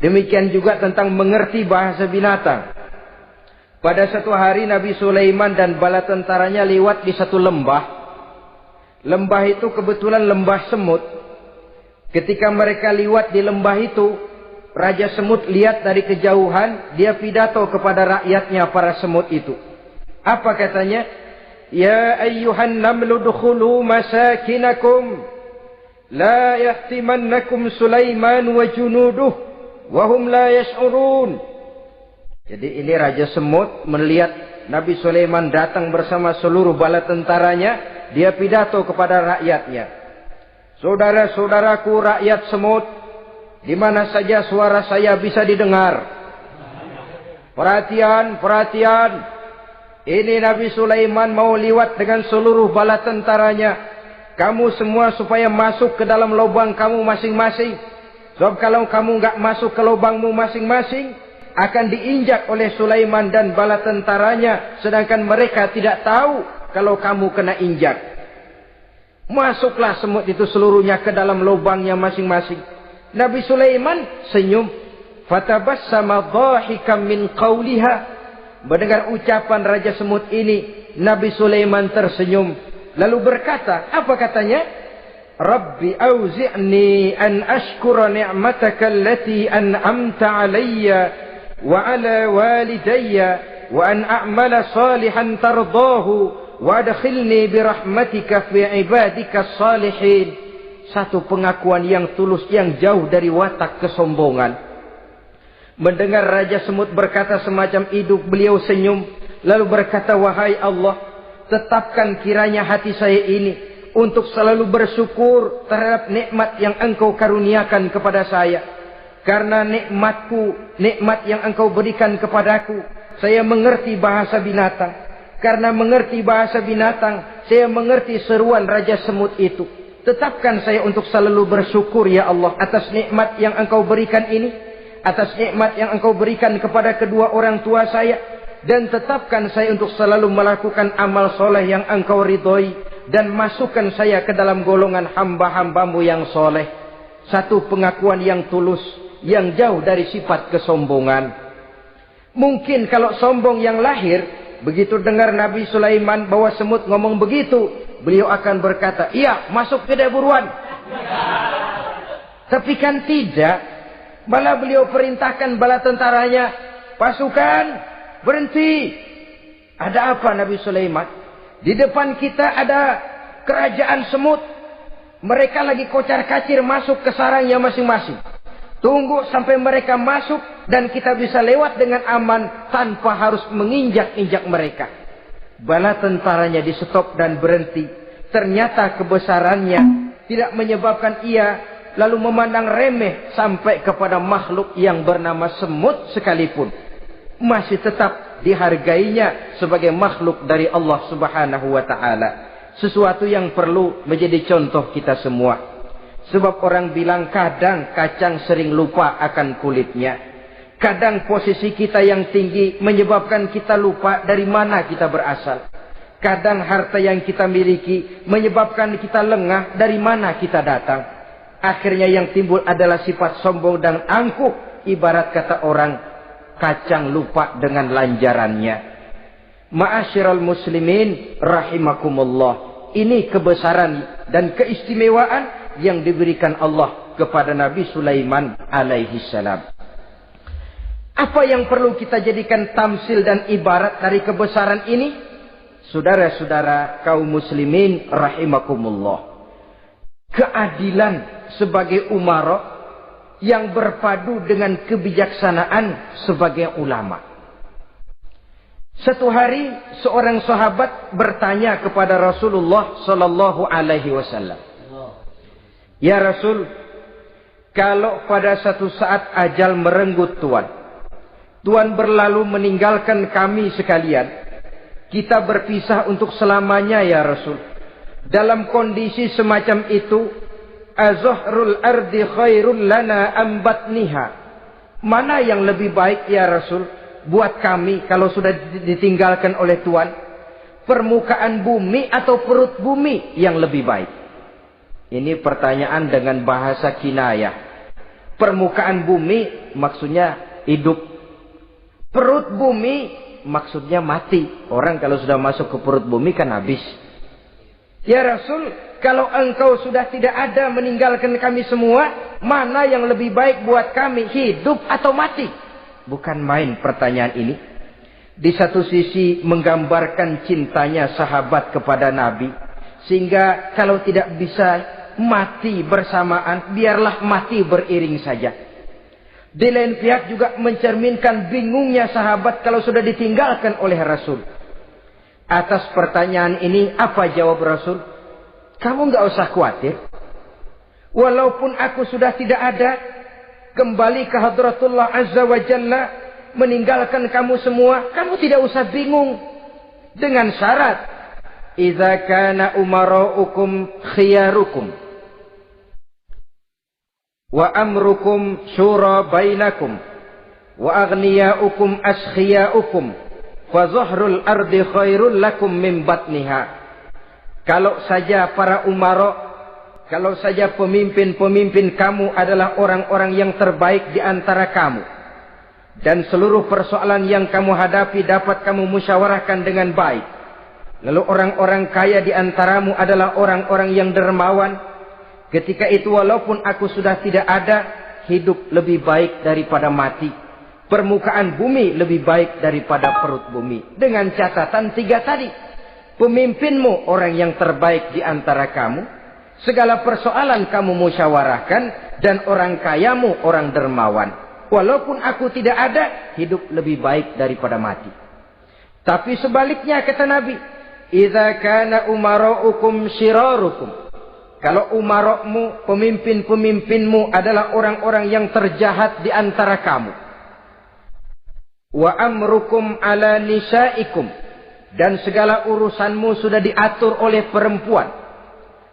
Demikian juga tentang mengerti bahasa binatang. Pada satu hari Nabi Sulaiman dan bala tentaranya lewat di satu lembah. Lembah itu kebetulan lembah semut. Ketika mereka lewat di lembah itu, Raja Semut lihat dari kejauhan, dia pidato kepada rakyatnya para semut itu. Apa katanya? Ya ayyuhan namlu dukhulu masakinakum, la yahtimannakum Sulaiman wa junuduh, wa hum la yash'urun. Jadi ini Raja Semut melihat Nabi Sulaiman datang bersama seluruh bala tentaranya, dia pidato kepada rakyatnya. Saudara-saudaraku rakyat semut, di mana saja suara saya bisa didengar. Perhatian, perhatian. Ini Nabi Sulaiman mau lewat dengan seluruh bala tentaranya. Kamu semua supaya masuk ke dalam lubang kamu masing-masing. Sebab kalau kamu nggak masuk ke lubangmu masing-masing, akan diinjak oleh Sulaiman dan bala tentaranya. Sedangkan mereka tidak tahu kalau kamu kena injak. Masuklah semut itu seluruhnya ke dalam lubangnya masing-masing. Nabi Sulaiman senyum. Fatabassama dhahikan min qawliha. Mendengar ucapan Raja Semut ini, Nabi Sulaiman tersenyum. Lalu berkata, apa katanya? Rabbi auzi'ni an ashkura ni'mataka allati an'amta alayya wa ala walidayya wa an a'mala salihan tardahu wa adkhilni birahmatika fi ibadika salihin. Satu pengakuan yang tulus yang jauh dari watak kesombongan. Mendengar Raja Semut berkata semacam itu, beliau senyum. Lalu berkata, wahai Allah, tetapkan kiranya hati saya ini untuk selalu bersyukur terhadap nikmat yang engkau karuniakan kepada saya. Karena nikmatku, nikmat yang engkau berikan kepadaku, saya mengerti bahasa binatang. Karena mengerti bahasa binatang, saya mengerti seruan Raja Semut itu. Tetapkan saya untuk selalu bersyukur ya Allah atas nikmat yang engkau berikan ini, atas nikmat yang engkau berikan kepada kedua orang tua saya, dan tetapkan saya untuk selalu melakukan amal soleh yang engkau ridhoi, dan masukkan saya ke dalam golongan hamba-hambamu yang soleh. Satu pengakuan yang tulus, yang jauh dari sifat kesombongan. Mungkin kalau sombong yang lahir, begitu dengar Nabi Sulaiman bahwa semut ngomong begitu, beliau akan berkata, iya, masuk ke buruan. Tapi kan tidak. Malah beliau perintahkan bala tentaranya, pasukan, berhenti. Ada apa Nabi Sulaiman? Di depan kita ada kerajaan semut. Mereka lagi kocar-kacir masuk ke sarangnya masing-masing. Tunggu sampai mereka masuk dan kita bisa lewat dengan aman tanpa harus menginjak-injak mereka. Bala tentaranya di stop dan berhenti. Ternyata kebesarannya tidak menyebabkan ia lalu memandang remeh sampai kepada makhluk yang bernama semut sekalipun. Masih tetap dihargainya sebagai makhluk dari Allah Subhanahu wa ta'ala. Sesuatu yang perlu menjadi contoh kita semua. Sebab orang bilang kadang kacang sering lupa akan kulitnya. Kadang posisi kita yang tinggi menyebabkan kita lupa dari mana kita berasal. Kadang harta yang kita miliki menyebabkan kita lengah dari mana kita datang. Akhirnya yang timbul adalah sifat sombong dan angkuh. Ibarat kata orang, kacang lupa dengan lanjarannya. Ma'asyiral muslimin rahimakumullah. Ini kebesaran dan keistimewaan yang diberikan Allah kepada Nabi Sulaiman alaihi salam. Apa yang perlu kita jadikan tamsil dan ibarat dari kebesaran ini? Saudara-saudara kaum muslimin rahimakumullah. Keadilan sebagai umara yang berpadu dengan kebijaksanaan sebagai ulama. Satu hari seorang sahabat bertanya kepada Rasulullah sallallahu alaihi wasallam. Ya Rasul, kalau pada satu saat ajal merenggut Tuhan, Tuhan berlalu meninggalkan kami sekalian, kita berpisah untuk selamanya ya Rasul. Dalam kondisi semacam itu, azuhrul ardi khairul lana ambatniha. Mana yang lebih baik ya Rasul buat kami kalau sudah ditinggalkan oleh Tuhan? Permukaan bumi atau perut bumi yang lebih baik? Ini pertanyaan dengan bahasa kinayah. Permukaan bumi maksudnya hidup. Perut bumi maksudnya mati. Orang kalau sudah masuk ke perut bumi kan habis. Ya Rasul, kalau engkau sudah tidak ada meninggalkan kami semua, mana yang lebih baik buat kami, hidup atau mati? Bukan main pertanyaan ini. Di satu sisi menggambarkan cintanya sahabat kepada Nabi. Sehingga kalau tidak bisa mati bersamaan, biarlah mati beriring saja. Di lain pihak juga mencerminkan bingungnya sahabat kalau sudah ditinggalkan oleh Rasul. Atas pertanyaan ini, apa jawab Rasul? Kamu nggak usah khawatir. Walaupun aku sudah tidak ada, kembali ke hadratullah azza wa jalla, meninggalkan kamu semua, kamu tidak usah bingung. Dengan syarat, idza kana umara'ukum khiyarukum wa amrukum syura bainakum wa aghniyaukum askhiyaukum fa zahrul ardi khairul lakum min batniha. Kalau saja para umara, kalau saja pemimpin-pemimpin kamu adalah orang-orang yang terbaik di antara kamu, dan seluruh persoalan yang kamu hadapi dapat kamu musyawarahkan dengan baik, lalu orang-orang kaya di antaramu adalah orang-orang yang dermawan, ketika itu walaupun aku sudah tidak ada, hidup lebih baik daripada mati. Permukaan bumi lebih baik daripada perut bumi. Dengan catatan 3 tadi. Pemimpinmu orang yang terbaik di antara kamu. Segala persoalan kamu musyawarahkan. Dan orang kayamu orang dermawan. Walaupun aku tidak ada, hidup lebih baik daripada mati. Tapi sebaliknya kata Nabi, idza kana umara'ukum syirarukum. Kalau umarokmu, pemimpin-pemimpinmu adalah orang-orang yang terjahat di antara kamu. Wa amrukum ala nisaikum. Dan segala urusanmu sudah diatur oleh perempuan.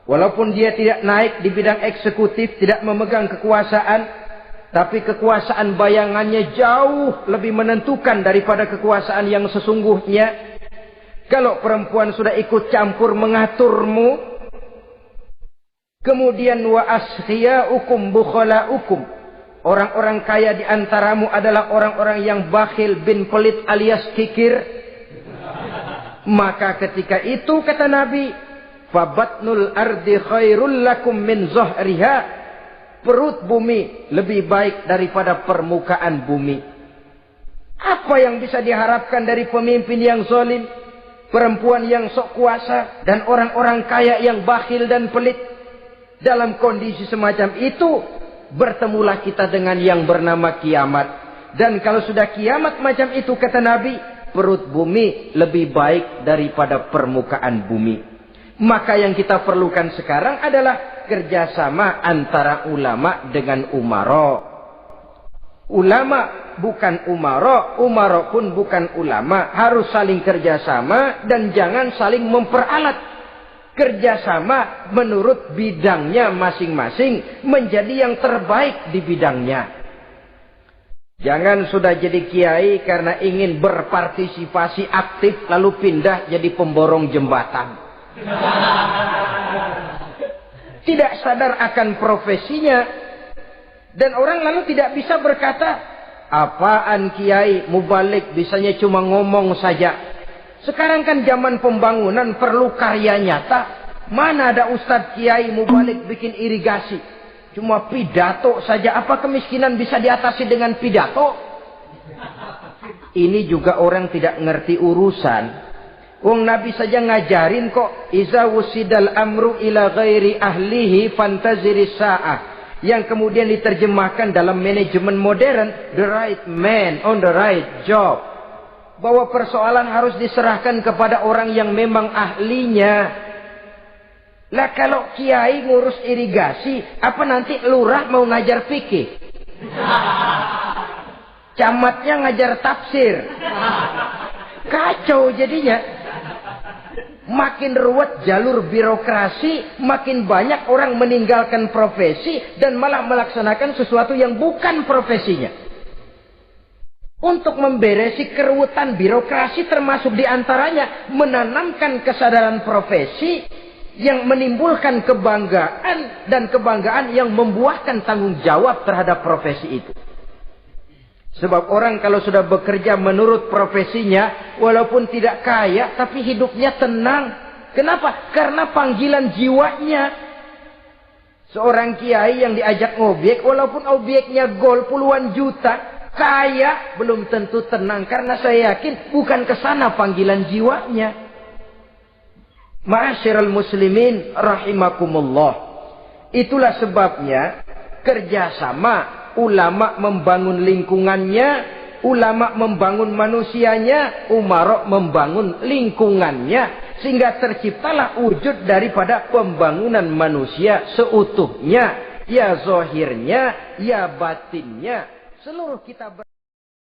Walaupun dia tidak naik di bidang eksekutif, tidak memegang kekuasaan, tapi kekuasaan bayangannya jauh lebih menentukan daripada kekuasaan yang sesungguhnya. Kalau perempuan sudah ikut campur mengaturmu, kemudian wa askhiyaukum bukhalaukum. Orang-orang kaya di antaramu adalah orang-orang yang bakhil bin pelit alias kikir. Maka ketika itu kata Nabi, fabatnul ardi khairul lakum min zahriha. Perut bumi lebih baik daripada permukaan bumi. Apa yang bisa diharapkan dari pemimpin yang zalim, perempuan yang sok kuasa, dan orang-orang kaya yang bakhil dan pelit? Dalam kondisi semacam itu, bertemulah kita dengan yang bernama kiamat. Dan kalau sudah kiamat macam itu, kata Nabi, perut bumi lebih baik daripada permukaan bumi. Maka yang kita perlukan sekarang adalah kerjasama antara ulama dengan umara. Ulama bukan umara, umara pun bukan ulama. Harus saling kerjasama dan jangan saling memperalat. Kerjasama menurut bidangnya masing-masing, menjadi yang terbaik di bidangnya. Jangan sudah jadi kiai karena ingin berpartisipasi aktif lalu pindah jadi pemborong jembatan. Tidak sadar akan profesinya. Dan orang lalu tidak bisa berkata, apaan kiai mubalik bisanya cuma ngomong saja. Sekarang kan zaman pembangunan perlu karya nyata. Mana ada ustadz kiai mubalik bikin irigasi. Cuma pidato saja. Apa kemiskinan bisa diatasi dengan pidato? Ini juga orang tidak ngerti urusan. Wong Nabi saja ngajarin kok. Iza wusidal amru ila ghairi ahlihi fantaziri sa'ah. Yang kemudian diterjemahkan dalam manajemen modern. The right man on the right job. Bahwa persoalan harus diserahkan kepada orang yang memang ahlinya. Lah kalau kiai ngurus irigasi, apa nanti lurah mau ngajar fikih? Camatnya ngajar tafsir. Kacau jadinya. Makin ruwet jalur birokrasi, makin banyak orang meninggalkan profesi dan malah melaksanakan sesuatu yang bukan profesinya. Untuk memberesi keruwetan birokrasi termasuk diantaranya menanamkan kesadaran profesi yang menimbulkan kebanggaan dan kebanggaan yang membuahkan tanggung jawab terhadap profesi itu. Sebab orang kalau sudah bekerja menurut profesinya, walaupun tidak kaya, tapi hidupnya tenang. Kenapa? Karena panggilan jiwanya. Seorang kiai yang diajak ngobek, walaupun objeknya gol puluhan juta, kaya, belum tentu tenang. Karena saya yakin bukan ke sana panggilan jiwanya. Ma'asyiral muslimin rahimakumullah. Itulah sebabnya kerjasama. Ulama membangun lingkungannya, ulama membangun manusianya, umarok membangun lingkungannya. Sehingga terciptalah wujud daripada pembangunan manusia seutuhnya. Ya zahirnya, ya batinnya. Seluruh kita